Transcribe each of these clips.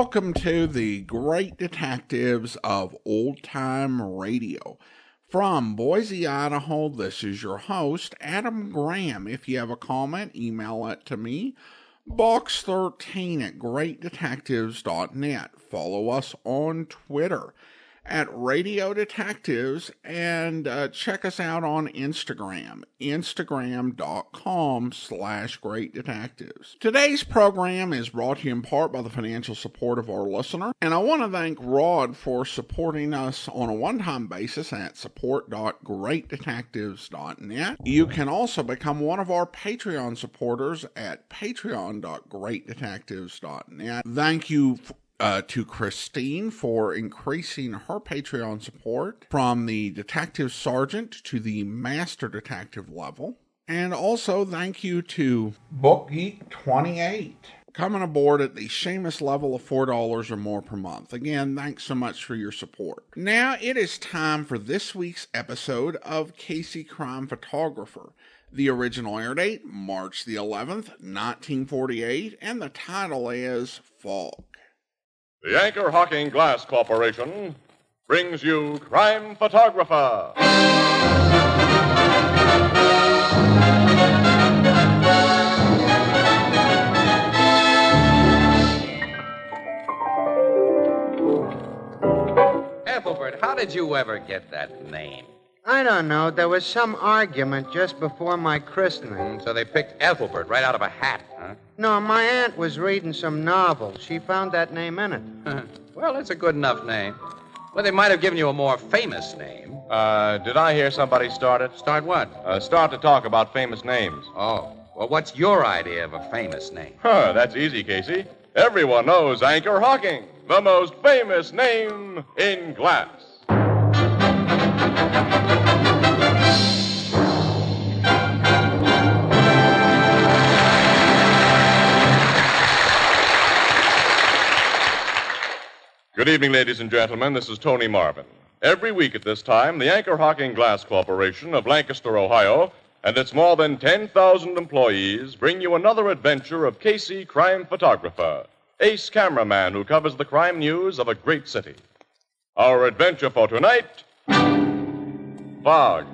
welcome to the Great Detectives of Old Time Radio. From Boise, Idaho, this is your host, Adam Graham. If you have a comment, email it to me, box13@greatdetectives.net. Follow us on Twitter at Radio Detectives, and check us out on Instagram, instagram.com/Great Detectives. Today's program is brought to you in part by the financial support of our listener, and I want to thank Rod for supporting us on a one-time basis at support.greatdetectives.net. You can also become one of our Patreon supporters at patreon.greatdetectives.net. Thank you to Christine for increasing her Patreon support from the detective sergeant to the master detective level. And also thank you to BookGeek28 coming aboard at the Seamus level of $4 or more per month. Again, thanks so much for your support. Now it is time for this week's episode of Casey Crime Photographer. The original air date, March the 11th, 1948, and the title is Fog. The Anchor Hocking Glass Corporation brings you Crime Photographer. Ethelbert, how did you ever get that name? I don't know. There was some argument just before my christening. So they picked Ethelbert right out of a hat, huh? No, my aunt was reading some novel. She found that name in it. Well, it's a good enough name. Well, they might have given you a more famous name. Did I hear somebody start it? Start what? Start to talk about famous names. Oh, well, what's your idea of a famous name? That's easy, Casey. Everyone knows Anchor Hocking, the most famous name in glass. Good evening, ladies and gentlemen. This is Tony Marvin. Every week at this time, the Anchor Hocking Glass Corporation of Lancaster, Ohio, and its more than 10,000 employees bring you another adventure of Casey, crime photographer, ace cameraman who covers the crime news of a great city. Our adventure for tonight, Fog.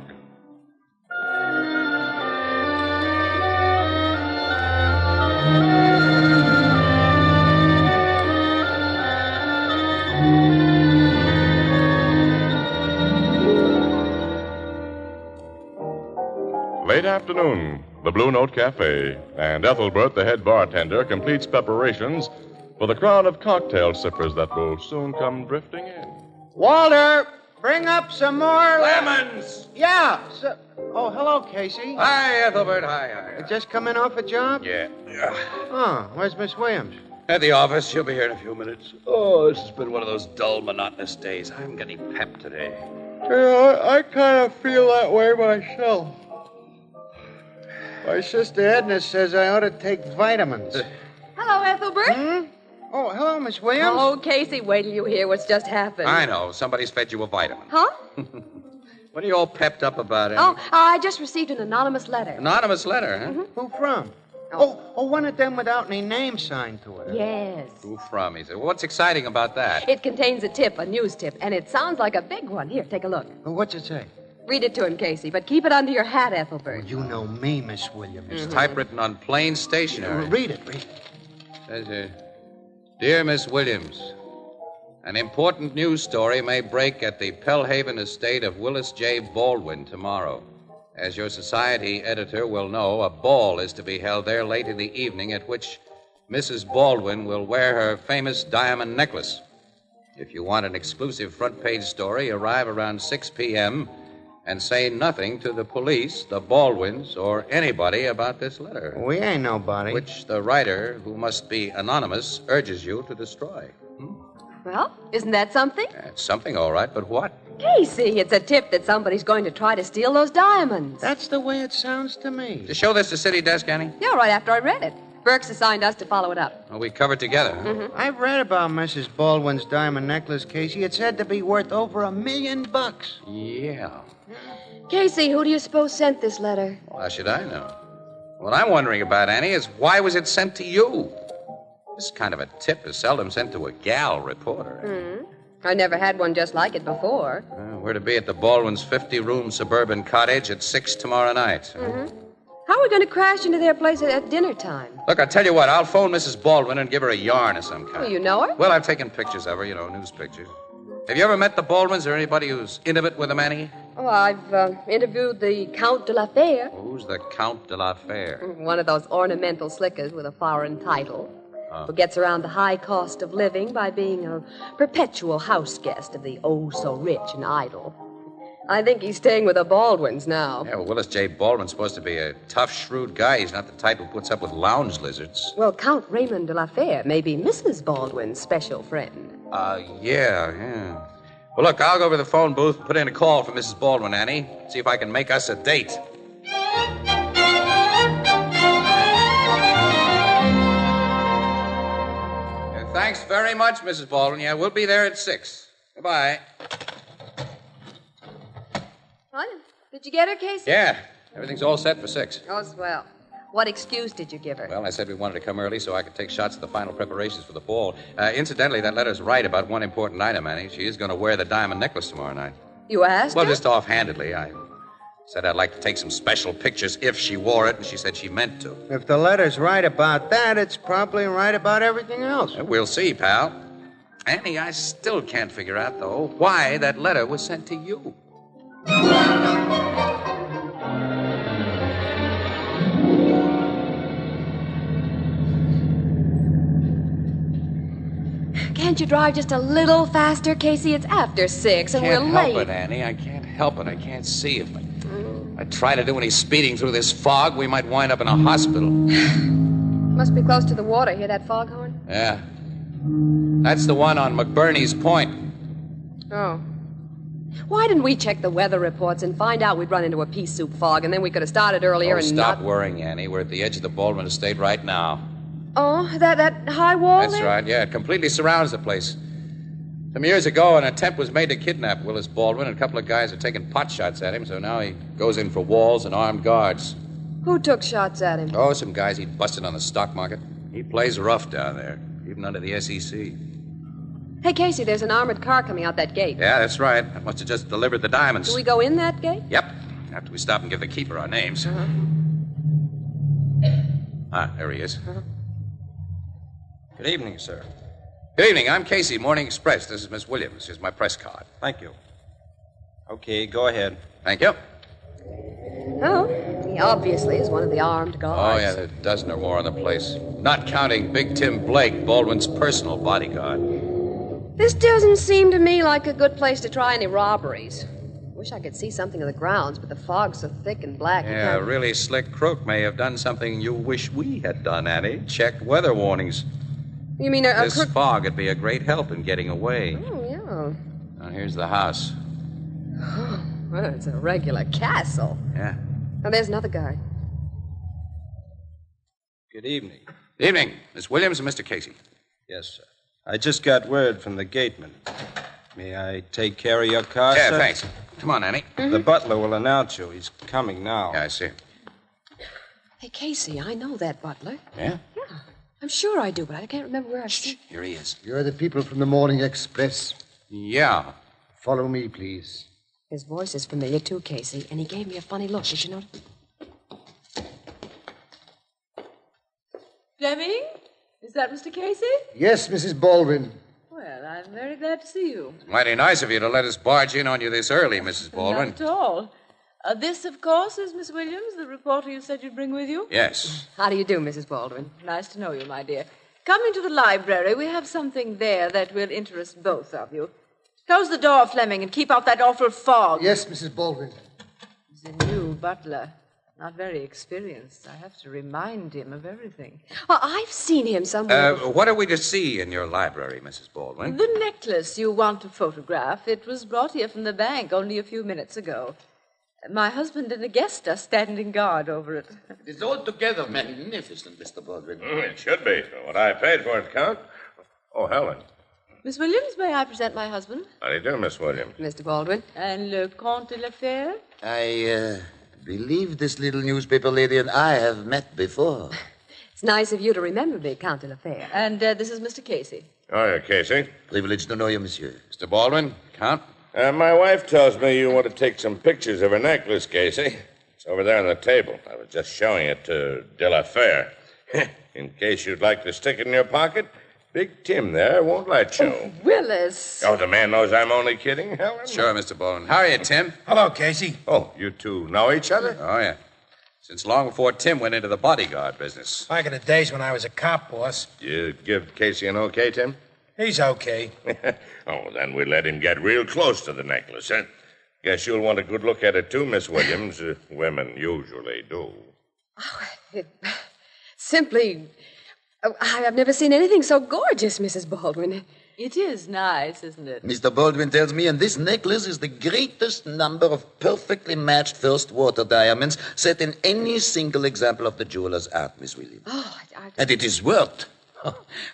Late afternoon, the Blue Note Cafe, and Ethelbert, the head bartender, completes preparations for the crowd of cocktail sippers that will soon come drifting in. Walter, bring up some more Lemons! Yeah. Oh, hello, Casey. Hi, Ethelbert. Hi. You just come in off a job? Yeah. Oh, where's Miss Williams? At the office. She'll be here in a few minutes. Oh, this has been one of those dull, monotonous days. I haven't got any pep today. I kind of feel that way myself. My sister Edna says I ought to take vitamins. Hello, Ethelbert. Oh, hello, Miss Williams. Oh, Casey, wait till you hear what's just happened. I know. Somebody's fed you a vitamin. Huh? What are you all pepped up about, Oh, I just received an anonymous letter. Anonymous letter, huh? Who from? Oh, one of them without any name signed to it. Yes. Who from? He said. Well, what's exciting about that? It contains a tip, a news tip, and it sounds like a big one. Here, take a look. Well, what's it say? Read it to him, Casey, but keep it under your hat, Ethelbert. You know me, Miss Williams. It's typewritten on plain stationery. Read it. Says here, Dear Miss Williams, an important news story may break at the Pellhaven estate of Willis J. Baldwin tomorrow. As your society editor will know, a ball is to be held there late in the evening at which Mrs. Baldwin will wear her famous diamond necklace. If you want an exclusive front-page story, arrive around 6 p.m., and say nothing to the police, the Baldwins, or anybody about this letter. We ain't nobody. Which the writer, who must be anonymous, urges you to destroy. Well, isn't that something? It's something, all right, but what? Casey, it's a tip that somebody's going to try to steal those diamonds. That's the way it sounds to me. To show this to City Desk, Annie? Yeah, right after I read it. Burke's assigned us to follow it up. Well, we covered together, huh? I've read about Mrs. Baldwin's diamond necklace, Casey. It's said to be worth over $1 million. Yeah. Casey, who do you suppose sent this letter? Well, how should I know? What I'm wondering about, Annie, is why was it sent to you? This kind of a tip is seldom sent to a gal reporter. I never had one just like it before. We're to be at the Baldwin's 50-room suburban cottage at 6 tomorrow night. How are we going to crash into their place at dinner time? Look, I'll tell you what. I'll phone Mrs. Baldwin and give her a yarn of some kind. Oh, you know her? Well, I've taken pictures of her, news pictures. Have you ever met the Baldwins or anybody who's intimate with them, Annie? Oh, I've interviewed the Count de la Fere. Who's the Count de la Fere? One of those ornamental slickers with a foreign title. Who gets around the high cost of living by being a perpetual house guest of the oh-so-rich and idle. I think he's staying with the Baldwins now. Yeah, well, Willis J. Baldwin's supposed to be a tough, shrewd guy. He's not the type who puts up with lounge lizards. Well, Count Raymond de la Fere may be Mrs. Baldwin's special friend. Yeah. Well, look, I'll go over to the phone booth and put in a call for Mrs. Baldwin, Annie. See if I can make us a date. Thanks very much, Mrs. Baldwin. Yeah, we'll be there at 6. Goodbye. What? Did you get her, Casey? Yeah, everything's all set for 6. Oh, swell. What excuse did you give her? Well, I said we wanted to come early so I could take shots of the final preparations for the ball. Incidentally, that letter's right about one important item, Annie. She is going to wear the diamond necklace tomorrow night. You asked Well, her? just offhandedly. I said I'd like to take some special pictures if she wore it, and she said she meant to. If the letter's right about that, it's probably right about everything else. We'll see, pal. Annie, I still can't figure out, though, why that letter was sent to you. Can't you drive just a little faster, Casey? It's after 6, and we're Can't late. help it, Annie. I can't help it. I can't see it. I try to do any speeding through this fog, we might wind up in a hospital. Must be close to the water. Hear that foghorn? Yeah. That's the one on McBurney's Point. Oh. Why didn't we check the weather reports and find out we'd run into a pea soup fog, and then we could have started earlier and Stop not... worrying, Annie. We're at the edge of the Baldwin estate right now. Oh, that high wall That's there? right, yeah. It completely surrounds the place. Some years ago, an attempt was made to kidnap Willis Baldwin, and a couple of guys are taking pot shots at him, so now he goes in for walls and armed guards. Who took shots at him? Oh, some guys he'd busted on the stock market. He plays rough down there, even under the SEC. Hey, Casey, there's an armored car coming out that gate. Yeah, that's right. I must have just delivered the diamonds. Do we go in that gate? Yep. After we stop and give the keeper our names. There he is. Good evening, sir. Good evening. I'm Casey, Morning Express. This is Miss Williams. Here's my press card. Thank you. Okay, go ahead. Thank you. Oh, he obviously is one of the armed Oh, guards. yeah, there are a dozen or more on the place. Not counting Big Tim Blake, Baldwin's personal bodyguard. This doesn't seem to me like a good place to try any robberies. Wish I could see something of the grounds, but the fog's so thick and black. you Yeah, a can't- really slick crook may have done something you wish we had done, Annie. Checked weather warnings. You mean a This crook... fog would be a great help in getting away. Oh, yeah. Now, here's the house. Well, it's a regular castle. Yeah. Oh, there's another guard. Good evening. Good evening, Miss Williams and Mr. Casey. Yes, sir. I just got word from the gateman. May I take care of your car, Yeah, sir? thanks. Come on, Annie. The butler will announce you. He's coming now. Yeah, I see. Hey, Casey, I know that butler. Yeah? Yeah, I'm sure I do, but I can't remember where I've seen... Here he is. You're the people from the Morning Express. Yeah. Follow me, please. His voice is familiar, too, Casey, and he gave me a funny look. Did you notice? Fleming? Is that Mr. Casey? Yes, Mrs. Baldwin. Well, I'm very glad to see you. Mighty nice of you to let us barge in on you this early, Mrs. Baldwin. Not at all. This, of course, is Miss Williams, the reporter you said you'd bring with you. Yes. How do you do, Mrs. Baldwin? Nice to know you, my dear. Come into the library. We have something there that will interest both of you. Close the door, Fleming, and keep out that awful fog. Yes, Mrs. Baldwin. He's a new butler. Not very experienced. I have to remind him of everything. Well, I've seen him somewhere. What are we to see in your library, Mrs. Baldwin? The necklace you want to photograph. It was brought here from the bank only a few minutes ago. My husband and a guest are standing guard over it. It is altogether magnificent, Mr. Baldwin. It should be. For what I paid for it, Count. Oh, Helen. Miss Williams, may I present my husband? How do you do, Miss Williams? Mr. Baldwin. And Le Comte de la Fere? I believe this little newspaper lady and I have met before. It's nice of you to remember me, Count de la Fere. And this is Mr. Casey. Oh, yeah, Casey. Privileged to know you, monsieur. Mr. Baldwin, Count. My wife tells me you want to take some pictures of her necklace, Casey. It's over there on the table. I was just showing it to De La Fere. In case you'd like to stick it in your pocket, Big Tim there won't let you. Oh, Willis. Oh, the man knows I'm only kidding, Helen? Sure, Mr. Baldwin. How are you, Tim? Hello, Casey. Oh, you two know each other? Oh, yeah. Since long before Tim went into the bodyguard business. Back in the days when I was a cop, boss. You give Casey an okay, Tim? He's okay. Oh, then we let him get real close to the necklace, huh? Guess you'll want a good look at it, too, Miss Williams. Women usually do. Simply... Oh, I've never seen anything so gorgeous, Mrs. Baldwin. It is nice, isn't it? Mr. Baldwin tells me, and this necklace is the greatest number of perfectly matched first water diamonds set in any single example of the jeweler's art, Miss Williams. Oh, And it is worth.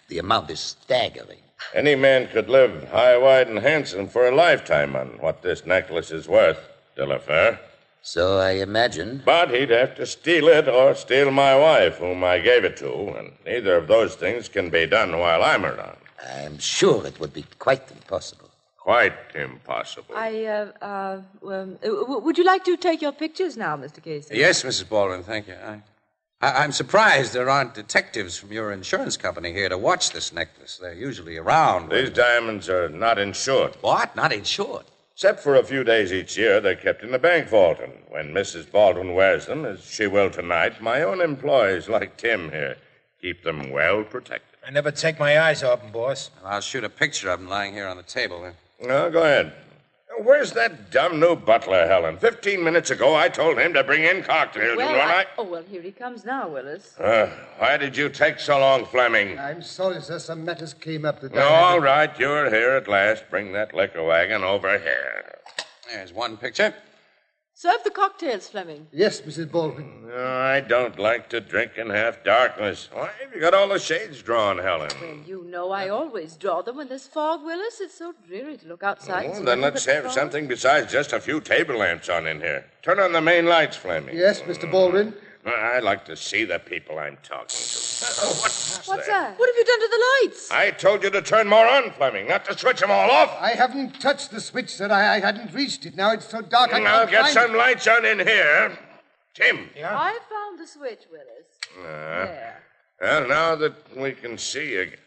The amount is staggering. Any man could live high, wide, and handsome for a lifetime on what this necklace is worth, De La Fere. So I imagine. But he'd have to steal it or steal my wife, whom I gave it to, and neither of those things can be done while I'm around. I'm sure it would be quite impossible. Quite impossible. Would you like to take your pictures now, Mr. Casey? Yes, Mrs. Baldwin, thank you. I'm surprised there aren't detectives from your insurance company here to watch this necklace. They're usually around. These diamonds are not insured. What? Not insured? Except for a few days each year, they're kept in the bank vault, and when Mrs. Baldwin wears them, as she will tonight, my own employees, like Tim here, keep them well protected. I never take my eyes off him, boss. I'll shoot a picture of him lying here on the table. No, go ahead. Where's that dumb new butler, Helen? 15 minutes ago, I told him to bring in cocktails. Well, here he comes now, Willis. Why did you take so long, Fleming? I'm sorry, sir. Some matters came up that All right, you're here at last. Bring that liquor wagon over here. There's one picture. Serve the cocktails, Fleming. Yes, Mrs. Baldwin. No, I don't like to drink in half darkness. Why have you got all the shades drawn, Helen? Well, you know I always draw them when there's fog, Willis. It's so dreary to look outside. Oh, then let's have something besides just a few table lamps on in here. Turn on the main lights, Fleming. Yes, Mr. Baldwin. I like to see the people I'm talking to. What's that? What have you done to the lights? I told you to turn more on, Fleming, not to switch them all off. I haven't touched the switch, sir. I hadn't reached it. Now it's so dark I I'll can't get find some it. lights on in here. Tim. Yeah? I found the switch, Willis. There. Well, now that we can see again.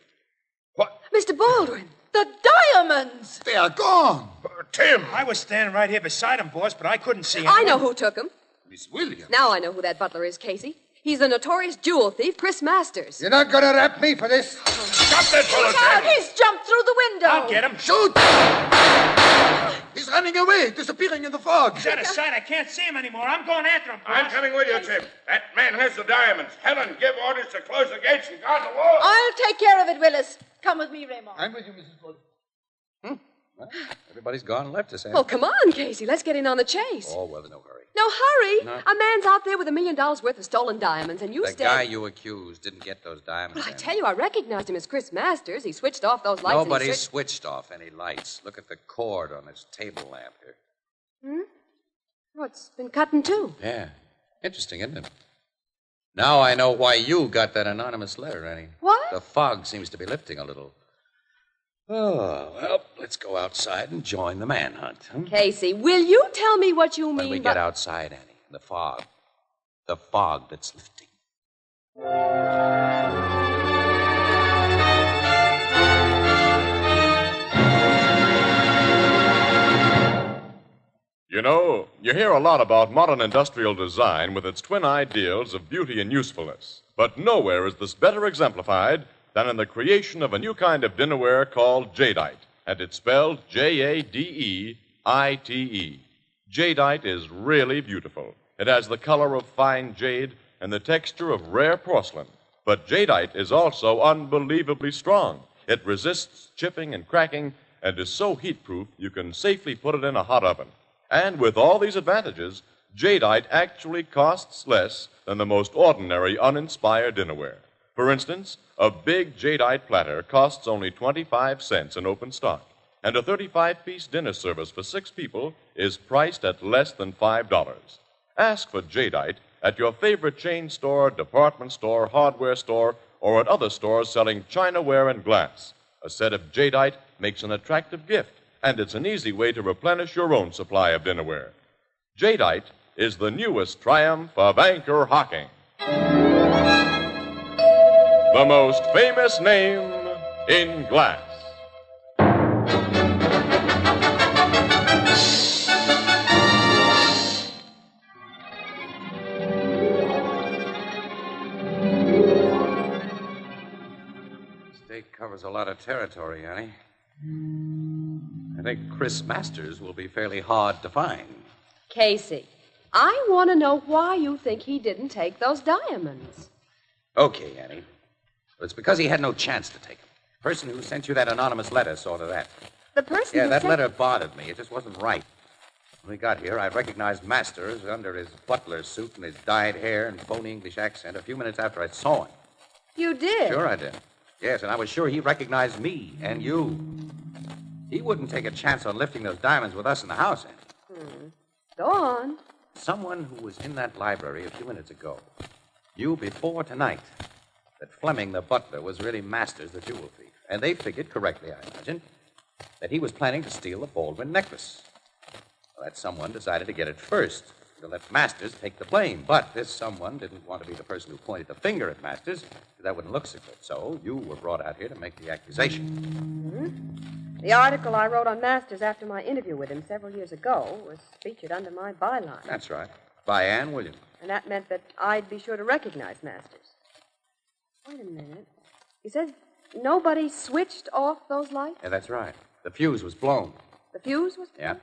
What? Mr. Baldwin! The diamonds! They are gone. Tim! I was standing right here beside him, boss, but I couldn't see him. I know who took them. Miss Williams. Now I know who that butler is, Casey. He's the notorious jewel thief, Chris Masters. You're not going to rap me for this. Stop that fellow, Tim! He's jumped through the window! I'll get him. Shoot! He's running away, disappearing in the fog. He's out of sight. I can't see him anymore. I'm going after him, boss. I'm coming with you, Tim. That man has the diamonds. Helen, give orders to close the gates and guard the wall. I'll take care of it, Willis. Come with me, Raymond. I'm with you, Mrs. Baldwin. Well, everybody's gone and left us, eh? Well, come on, Casey. Let's get in on the chase. Oh, well, no hurry. No hurry. No. A man's out there with $1 million worth of stolen diamonds, and you The stay. guy you accused didn't get those diamonds. Well, I in. tell you, I recognized him as Chris Masters. He switched off those lights. Nobody and switched off any lights. Look at the cord on this table lamp here. Oh, it's been cut in two. Yeah. Interesting, isn't it? Now I know why you got that anonymous letter, Annie. What? The fog seems to be lifting a little. Oh, well, let's go outside and join the manhunt. Huh? Casey, will you tell me what you mean When we by... get outside, Annie, the fog. The fog that's lifting. You know, you hear a lot about modern industrial design with its twin ideals of beauty and usefulness. But nowhere is this better exemplified than in the creation of a new kind of dinnerware called jadeite. And it's spelled Jadeite. Jadeite is really beautiful. It has the color of fine jade and the texture of rare porcelain. But jadeite is also unbelievably strong. It resists chipping and cracking and is so heat-proof you can safely put it in a hot oven. And with all these advantages, jadeite actually costs less than the most ordinary, uninspired dinnerware. For instance, a big jadeite platter costs only 25 cents in open stock, and a 35-piece dinner service for 6 people is priced at less than $5. Ask for jadeite, at your favorite chain store, department store, hardware store, or at other stores selling chinaware and glass. A set of jadeite makes an attractive gift, and it's an easy way to replenish your own supply of dinnerware. Jadeite is the newest triumph of anchor hocking. The most famous name in glass. State covers a lot of territory, Annie. I think Chris Masters will be fairly hard to find. Casey, I want to know why you think he didn't take those diamonds. Okay, Annie. Well, it's because he had no chance to take them. The person who sent you that anonymous letter saw to that. The person Yeah, who that sent... letter bothered me. It just wasn't right. When we got here, I recognized Masters under his butler suit and his dyed hair and phony English accent a few minutes after I saw him. You did? Sure I did. Yes, and I was sure he recognized me and you. He wouldn't take a chance on lifting those diamonds with us in the house, Annie. Go on. Someone who was in that library a few minutes ago knew before tonight that Fleming, the butler, was really Masters, the jewel thief. And they figured, correctly, I imagine, that he was planning to steal the Baldwin necklace. Well, that someone decided to get it first, to let Masters take the blame. But this someone didn't want to be the person who pointed the finger at Masters, because that wouldn't look so good. So you were brought out here to make the accusation. The article I wrote on Masters after my interview with him several years ago was featured under my byline. That's right. By Ann Williams. And that meant that I'd be sure to recognize Masters. Wait a minute. He says nobody switched off those lights? Yeah, that's right. The fuse was blown. The fuse was... Yeah.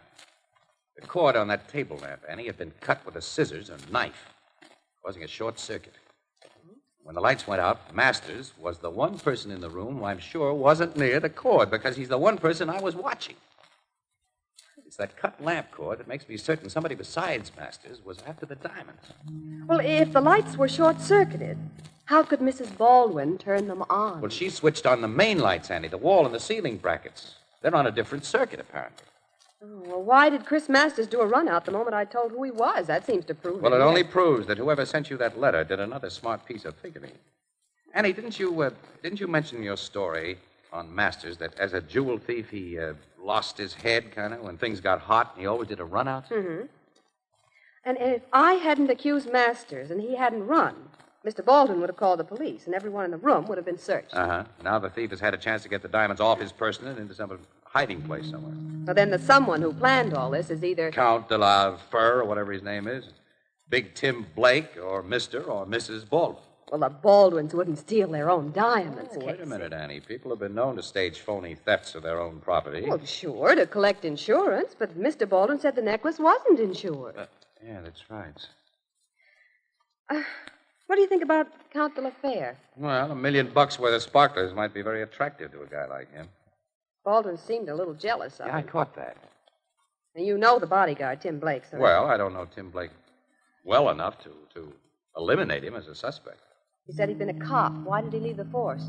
The cord on that table lamp, Annie, had been cut with a scissors and knife, causing a short circuit. When the lights went out, Masters was the one person in the room who I'm sure wasn't near the cord, because he's the one person I was watching. It's that cut lamp cord that makes me certain somebody besides Masters was after the diamonds. Well, if the lights were short-circuited, how could Mrs. Baldwin turn them on? Well, she switched on the main lights, Annie, the wall and the ceiling brackets. They're on a different circuit, apparently. Oh, well, why did Chris Masters do a run-out the moment I told who he was? That seems to prove Well, it it only proves that whoever sent you that letter did another smart piece of figuring. Annie, didn't you mention in your story on Masters that as a jewel thief he lost his head, kind of, when things got hot, and he always did a run-out? Mm-hmm. And if I hadn't accused Masters and he hadn't run, Mr. Baldwin would have called the police, and everyone in the room would have been searched. Uh-huh. Now the thief has had a chance to get the diamonds off his person and into some hiding place somewhere. Well, then the someone who planned all this is either... Count de la Fur, or whatever his name is, Big Tim Blake, or Mr. or Mrs. Baldwin. Well, the Baldwins wouldn't steal their own diamonds, Oh, wait Casey. a minute, Annie. People have been known to stage phony thefts of their own property. Well, sure, to collect insurance, but Mr. Baldwin said the necklace wasn't insured. Yeah, that's right. What do you think about Count de la Fere? Well, $1 million worth of sparklers might be very attractive to a guy like him. Baldwin seemed a little jealous of Yeah, I him. caught that. And you know the bodyguard, Tim Blake, so... Well, I don't know Tim Blake well enough to eliminate him as a suspect. He said he'd been a cop. Why did he leave the force?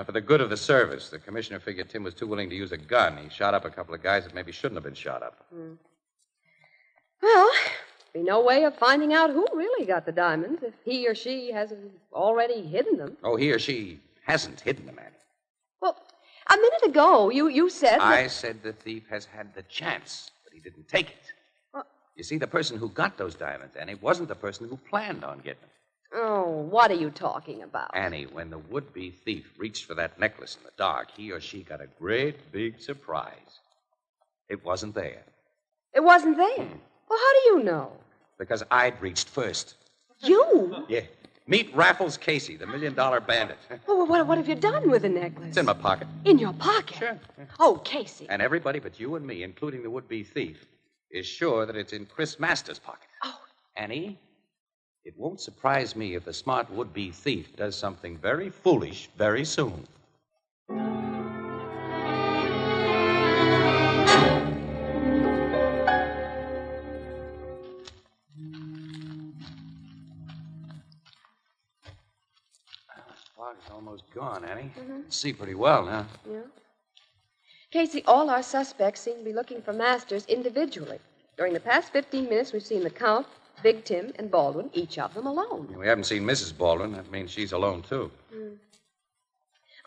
For the good of the service, the commissioner figured Tim was too willing to use a gun. He shot up a couple of guys that maybe shouldn't have been shot up. Well, be no way of finding out who really got the diamonds if he or she hasn't already hidden them. Oh, he or she hasn't hidden them, Annie. Well, a minute ago, you said that... I said the thief has had the chance, but he didn't take it. What? You see, the person who got those diamonds, Annie, wasn't the person who planned on getting them. Oh, what are you talking about? Annie, when the would-be thief reached for that necklace in the dark, he or she got a great big surprise. It wasn't there. It wasn't there? Well, how do you know? Because I'd reached first. You? Yeah. Meet Raffles Casey, the $1 million bandit. Well, what have you done with the necklace? It's in my pocket. In your pocket? Sure. Oh, Casey. And everybody but you and me, including the would-be thief, is sure that it's in Chris Masters' pocket. Oh. Annie, it won't surprise me if the smart would-be thief does something very foolish very soon. Fog is almost gone, Annie. See pretty well now. Yeah. Casey, all our suspects seem to be looking for Masters individually. During the past 15 minutes, we've seen the Count, Big Tim and Baldwin, each of them alone. We haven't seen Mrs. Baldwin. That means she's alone, too.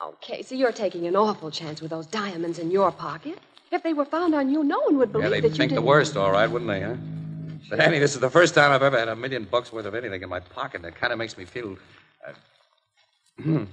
Oh, Casey, you're taking an awful chance with those diamonds in your pocket. If they were found on you, no one would believe Yeah, that they'd you think the didn't. worst, all right, wouldn't they, huh? But, Annie, this is the first time I've ever had $1 million worth of anything in my pocket. That kind of makes me feel... No.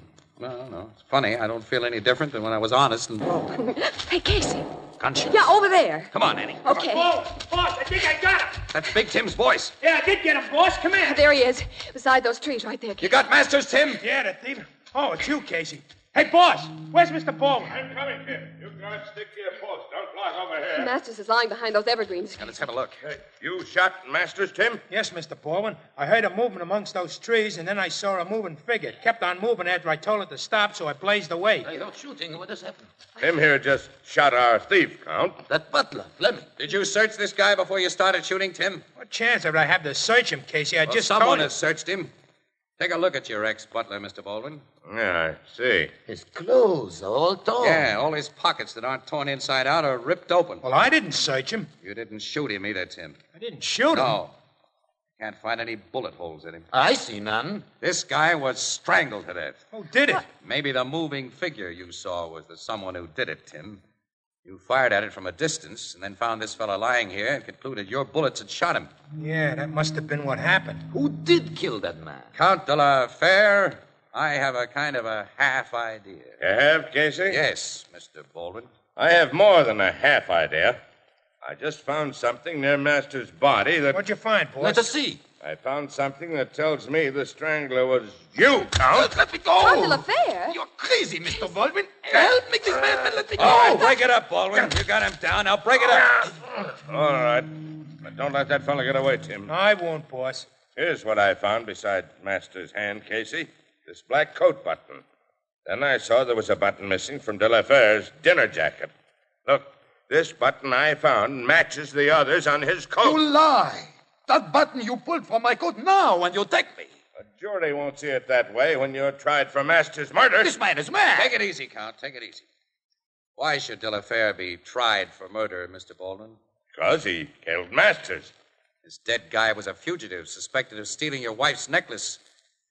It's funny. I don't feel any different than when I was honest and broke. Hey, Casey. Conscious. Yeah, over there. Come on, Annie. Okay. Boss, I think I got him. That's Big Tim's voice. Yeah, I did get him, boss. Come here. There he is, beside those trees right there. You got Masters, Tim? Yeah, the thief. Oh, it's you, Casey. Hey, boss, where's Mr. Baldwin? I'm coming, Tim. You guys stick to your post. Don't block over here. Masters is lying behind those evergreens. Now, let's have a look. Hey, you shot Masters, Tim? Yes, Mr. Baldwin. I heard a movement amongst those trees, and then I saw a moving figure. It kept on moving after I told it to stop, so I blazed away. Hey, you're shooting. What has happened? Tim here just shot our thief, Count. That butler, Fleming. Did you search this guy before you started shooting, Tim? What chance would I have to search him, Casey? I Well, just someone told him. has searched him. Take a look at your ex-butler, Mr. Baldwin. Yeah, I see. His clothes are all torn. Yeah, all his pockets that aren't torn inside out are ripped open. Well, I didn't search him. You didn't shoot him either, Tim. I didn't shoot him. No. Can't find any bullet holes in him. I see none. This guy was strangled to death. Who did it? Maybe the moving figure you saw was the someone who did it, Tim. You fired at it from a distance and then found this fella lying here and concluded your bullets had shot him. Yeah, that must have been what happened. Who did kill that man? Count de la Fere, I have a kind of a half idea. You have, Casey? Yes, Mr. Baldwin. I have more than a half idea. I just found something near Master's body that... What'd you find, boss? Let us see. I found something that tells me the strangler was you, Count. Let me go. Count de la Fere? You're crazy, Mr. Baldwin. Help me, this man, and let me go. Oh, break it up, Baldwin. You got him down. Now break it up. All right. But don't let that fella get away, Tim. I won't, boss. Here's what I found beside Master's hand, Casey. This black coat button. Then I saw there was a button missing from De La Fere's dinner jacket. Look, this button I found matches the others on his coat. You lie. That button you pulled from my coat now when you take me. A jury won't see it that way when you're tried for Master's murder. This man is mad. Take it easy, Count. Take it easy. Why should De La Fere be tried for murder, Mr. Baldwin? Because he killed Masters. This dead guy was a fugitive suspected of stealing your wife's necklace.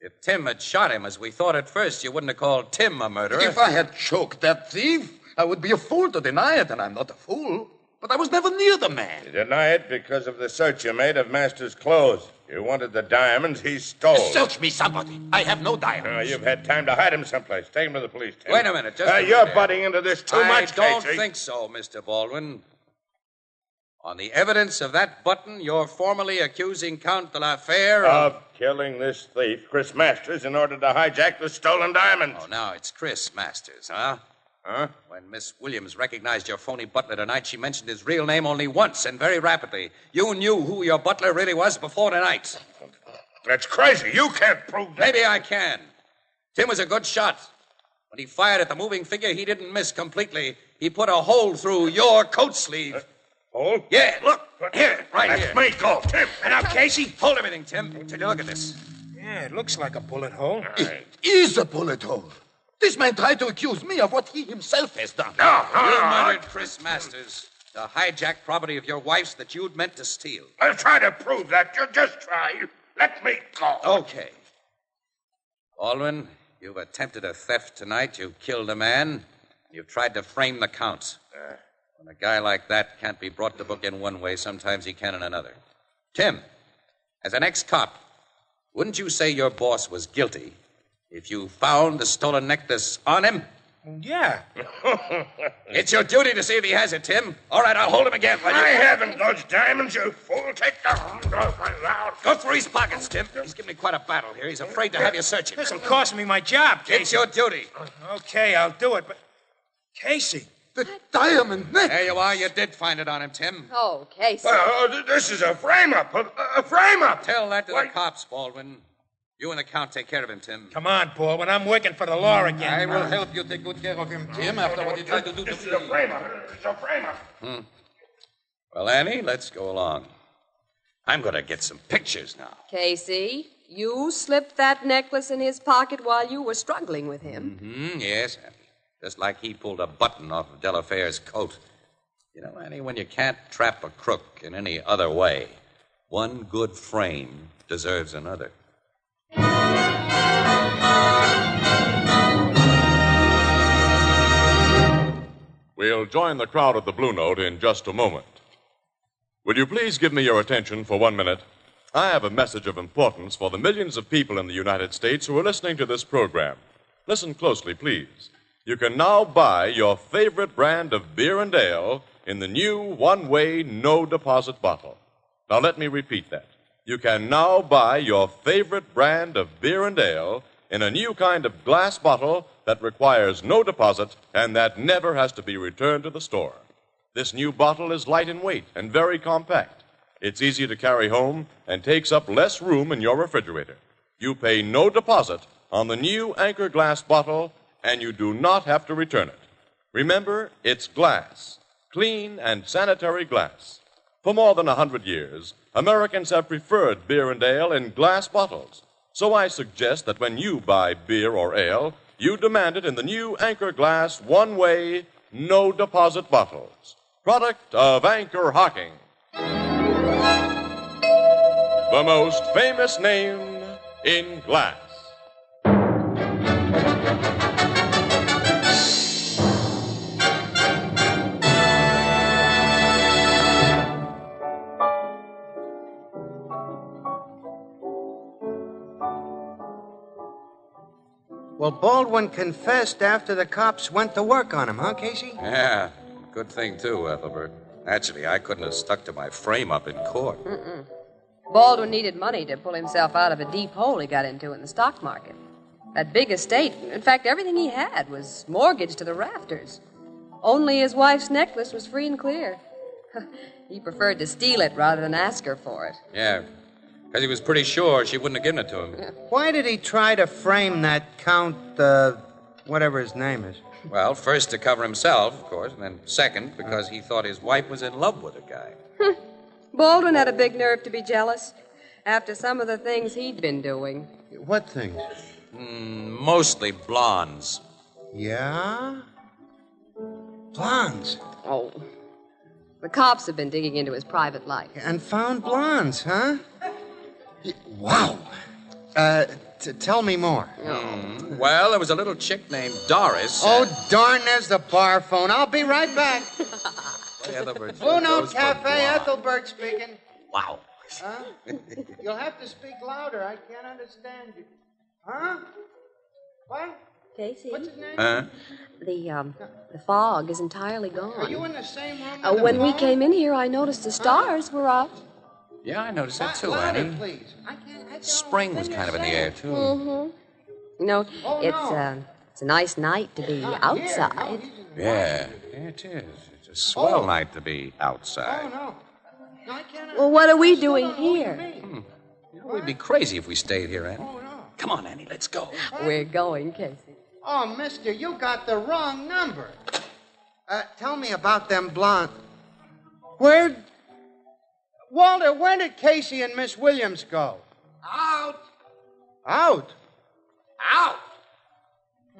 If Tim had shot him, as we thought at first, you wouldn't have called Tim a murderer. If I had choked that thief, I would be a fool to deny it, and I'm not a fool. But I was never near the man. You deny it because of the search you made of Master's clothes. You wanted the diamonds he stole. Search me, somebody. I have no diamonds. You've had time to hide him someplace. Take him to the police, Tim. Wait a minute, just a minute You're there. butting into this too much, I don't Casey. think so, Mr. Baldwin. On the evidence of that button, you're formally accusing Count de la Fere of killing this thief, Chris Masters, in order to hijack the stolen diamonds. Oh, now it's Chris Masters, huh? Huh? When Miss Williams recognized your phony butler tonight, she mentioned his real name only once and very rapidly. You knew who your butler really was before tonight. That's crazy. You can't prove that. Maybe I can. Tim was a good shot. When he fired at the moving figure, he didn't miss completely. He put a hole through your coat sleeve. Hole? Yeah, look. Here, right That's here. me. Go, Tim. And now, Casey? Hold everything, Tim. Take a look at this. Yeah, it looks like a bullet hole. It is a bullet hole. This man tried to accuse me of what he himself has done. You murdered Chris Masters to hijack property of your wife's that you'd meant to steal. I'll try to prove that. You just try. Let me go. Okay. Baldwin, you've attempted a theft tonight. You've killed a man. You've tried to frame the counts. When a guy like that can't be brought to book in one way, sometimes he can in another. Tim, as an ex-cop, wouldn't you say your boss was guilty if you found the stolen necklace on him? Yeah. It's your duty to see if he has it, Tim. All right, I'll hold him again. I haven't those diamonds, you fool. Take them. Go through his pockets, Tim. He's giving me quite a battle here. He's afraid to have you search him. This'll cost me my job, Casey. It's your duty. Okay, I'll do it, but... Casey. The diamond necklace. There you are. You did find it on him, Tim. Oh, Casey. This is a frame-up. A frame-up. Tell that to the cops, Baldwin. You and the Count take care of him, Tim. Come on, Baldwin. I'm working for the law again. I will help you take good care of him, Tim, after what he tried to do to This is a frame-up. It's a frame-up. Well, Annie, let's go along. I'm going to get some pictures now. Casey, you slipped that necklace in his pocket while you were struggling with him. Yes, Annie. Just like he pulled a button off of De La Fere's coat. You know, Annie, when you can't trap a crook in any other way, One good frame deserves another. We'll join the crowd at the Blue Note in just a moment. Would you please give me your attention for 1 minute? I have a message of importance for the millions of people in the United States who are listening to this program. Listen closely, please. You can now buy your favorite brand of beer and ale in the new one-way, no-deposit bottle. Now, let me repeat that. You can now buy your favorite brand of beer and ale in a new kind of glass bottle that requires no deposit and that never has to be returned to the store. This new bottle is light in weight and very compact. It's easy to carry home and takes up less room in your refrigerator. You pay no deposit on the new Anchor glass bottle, and you do not have to return it. Remember, it's glass, clean and sanitary glass. For more than 100 years, Americans have preferred beer and ale in glass bottles. So I suggest that when you buy beer or ale, you demand it in the new Anchor glass one-way, no-deposit bottles. Product of Anchor Hocking. The most famous name in glass. Well, Baldwin confessed after the cops went to work on him, huh, Casey? Yeah, good thing, too, Ethelbert. Actually, I couldn't have stuck to my frame up in court. Mm-mm. Baldwin needed money to pull himself out of a deep hole he got into in the stock market. That big estate, in fact, everything he had was mortgaged to the rafters. Only his wife's necklace was free and clear. He preferred to steal it rather than ask her for it. Yeah, because he was pretty sure she wouldn't have given it to him. Yeah. Why did he try to frame that Count, whatever his name is? Well, first to cover himself, of course, and then second because he thought his wife was in love with a guy. Baldwin had a big nerve to be jealous after some of the things he'd been doing. What things? Mostly blondes. Yeah? Blondes? Oh. The cops have been digging into his private life. And found blondes, huh? Wow. Tell me more. Well, there was a little chick named Doris. Oh, darn, there's the bar phone. I'll be right back. Blue Note Cafe, Ethelbert speaking. Wow. Huh? You'll have to speak louder. I can't understand you. Huh? What? Casey? What's his name? The fog is entirely gone. Are you in the same room with When the we phone? came in here, I noticed the stars were up. Yeah, I noticed that too, Louder, Annie. please. I can't Spring was kind of in the air, too. Mm-hmm. You know, it's a nice night to be outside. Yeah, it is. It's a swell night to be outside. Oh, no. No, I can't. Well, what are we doing here? You know, we'd be crazy if we stayed here, Annie. Oh, no. Come on, Annie, let's go. We're going, Casey. Oh, mister, you got the wrong number. Tell me about them blonde. Walter, where did Casey and Miss Williams go? Out! Out? Out!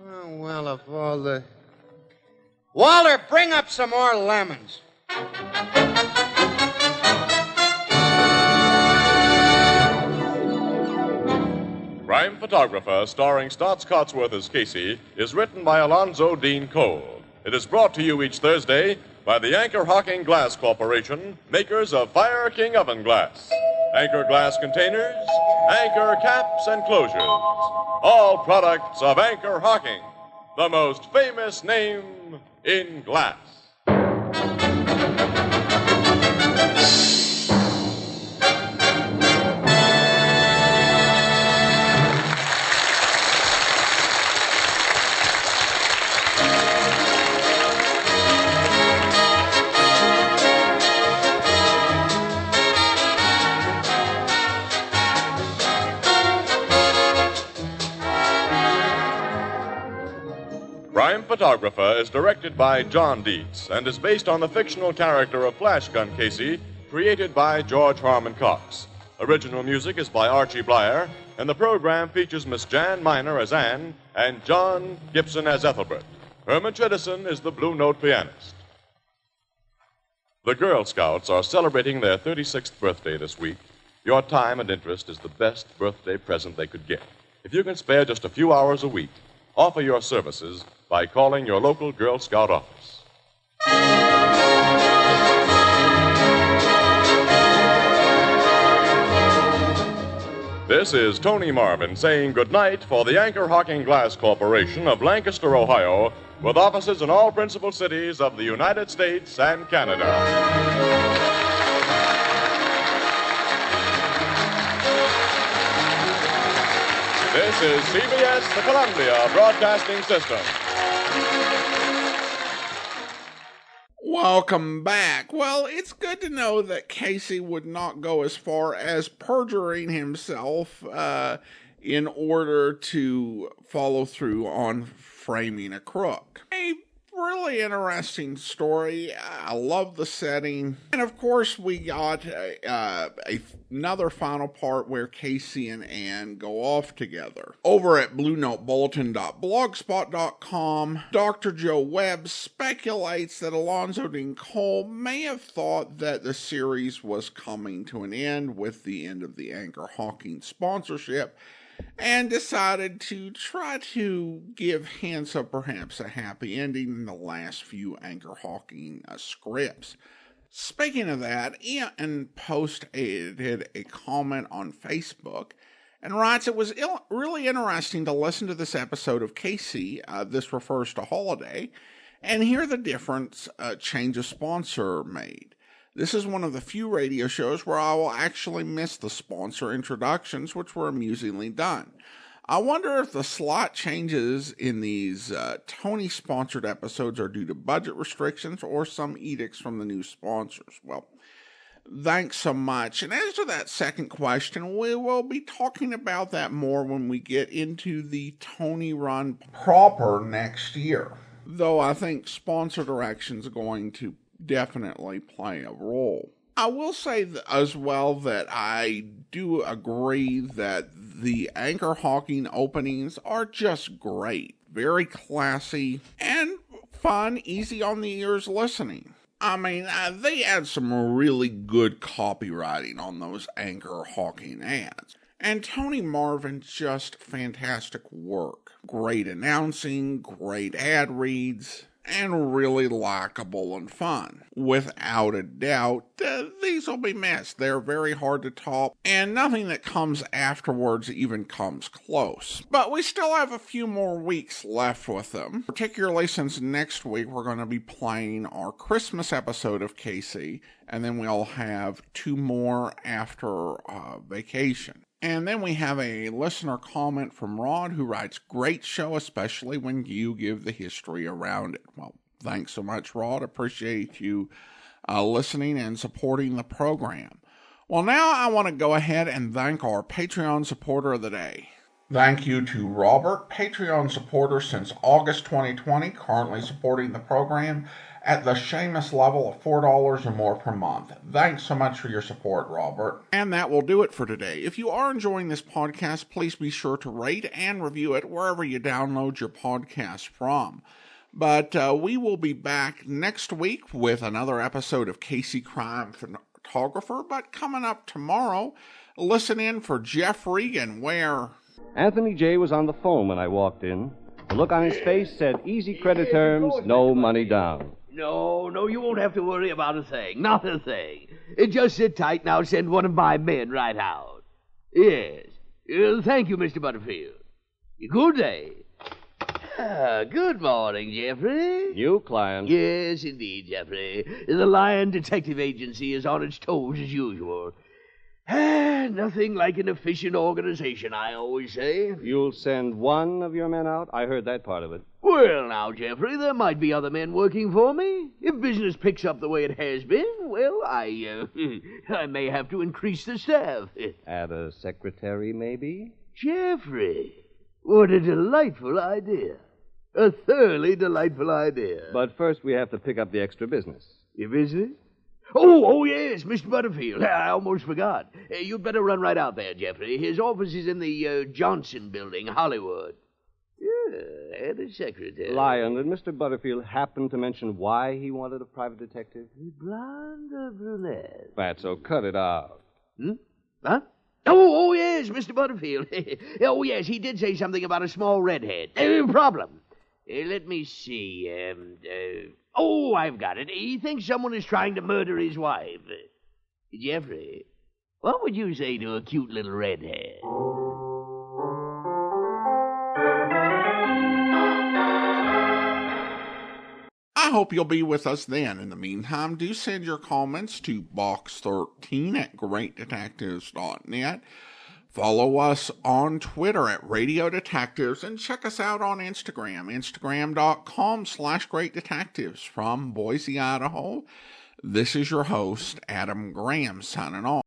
Oh, well, of all the... Walter, bring up some more lemons. Crime Photographer, starring Stotts Cotsworth as Casey, is written by Alonzo Dean Cole. It is brought to you each Thursday by the Anchor Hocking Glass Corporation, makers of Fire King Oven Glass. Anchor glass containers, Anchor caps and closures. All products of Anchor Hocking, the most famous name in glass. Crime Photographer is directed by John Dietz and is based on the fictional character of Flash Gun Casey, created by George Harmon Cox. Original music is by Archie Blyer, and the program features Miss Jan Miner as Anne and John Gibson as Ethelbert. Herman Chittison is the Blue Note pianist. The Girl Scouts are celebrating their 36th birthday this week, Your time and interest is the best birthday present they could get. If you can spare just a few hours a week, offer your services by calling your local Girl Scout office. This is Tony Marvin saying goodnight for the Anchor Hocking Glass Corporation of Lancaster, Ohio, with offices in all principal cities of the United States and Canada. This is CBS, the Columbia Broadcasting System. Welcome back. Well, it's good to know that Casey would not go as far as perjuring himself in order to follow through on framing a crook. A really interesting story. I love the setting. And of course, we got another final part where Casey and Ann go off together. Over at BlueNoteBulletin.blogspot.com, Dr. Joe Webb speculates that Alonzo Dean Cole may have thought that the series was coming to an end with the end of the Anchor Hocking sponsorship, and decided to try to give hints of perhaps a happy ending in the last few Anchor Hocking scripts. Speaking of that, Ian posted a comment on Facebook and writes, "It was really interesting to listen to this episode of Casey, this refers to Holiday, and hear the difference change of sponsor made. This is one of the few radio shows where I will actually miss the sponsor introductions, which were amusingly done. I wonder if the slight changes in these Tony-sponsored episodes are due to budget restrictions or some edicts from the new sponsors." Well, thanks so much. And as to that second question, we will be talking about that more when we get into the Tony run proper next year. Though I think sponsor direction is going to definitely play a role. I will say as well that I do agree that the Anchor Hocking openings are just great. Very classy and fun, easy on the ears listening. I mean, they add some really good copywriting on those Anchor Hocking ads. And Tony Marvin, just fantastic work. Great announcing, great ad reads, and really likable and fun. Without a doubt, these will be missed. They're very hard to top, and nothing that comes afterwards even comes close. But we still have a few more weeks left with them, particularly since next week we're going to be playing our Christmas episode of Casey, and then we'll have 2 more after vacation. And then we have a listener comment from Rod who writes, "Great show, especially when you give the history around it." Well, thanks so much, Rod. Appreciate you listening and supporting the program. Well, now I want to go ahead and thank our Patreon supporter of the day. Thank you to Robert, Patreon supporter since August 2020, currently supporting the program at the Seamus level of $4 or more per month. Thanks so much for your support, Robert. And that will do it for today. If you are enjoying this podcast, please be sure to rate and review it wherever you download your podcast from. But we will be back next week with another episode of Casey Crime Photographer. But coming up tomorrow, listen in for Jeff Regan, where Anthony J. was on the phone when I walked in. The look on his face said easy credit terms, no money down. No, you won't have to worry about a thing. Not a thing. Just sit tight and I'll send one of my men right out. Yes. Thank you, Mr. Butterfield. Good day. Good morning, Jeffrey. New client. Yes, indeed, Jeffrey. The Lion Detective Agency is on its toes as usual. Nothing like an efficient organization, I always say. You'll send one of your men out? I heard that part of it. Well, now, Jeffrey, there might be other men working for me. If business picks up the way it has been, well, I may have to increase the staff. Add a secretary, maybe? Jeffrey, what a delightful idea. A thoroughly delightful idea. But first we have to pick up the extra business. Your business? Oh, yes, Mr. Butterfield. I almost forgot. You'd better run right out there, Jeffrey. His office is in the Johnson Building, Hollywood. Yeah, and a secretary. Lion, did Mr. Butterfield happen to mention why he wanted a private detective? Blonde or brunette? Fatso, cut it out. Huh? Oh, yes, Mr. Butterfield. Oh, yes, he did say something about a small redhead. Problem. Let me see. Oh, I've got it. He thinks someone is trying to murder his wife. Jeffrey, what would you say to a cute little redhead? I hope you'll be with us then. In the meantime, do send your comments to box13@greatdetectives.net. Follow us on Twitter at Radio Detectives and check us out on Instagram, instagram.com/greatdetectives. From Boise, Idaho, this is your host, Adam Graham, signing off.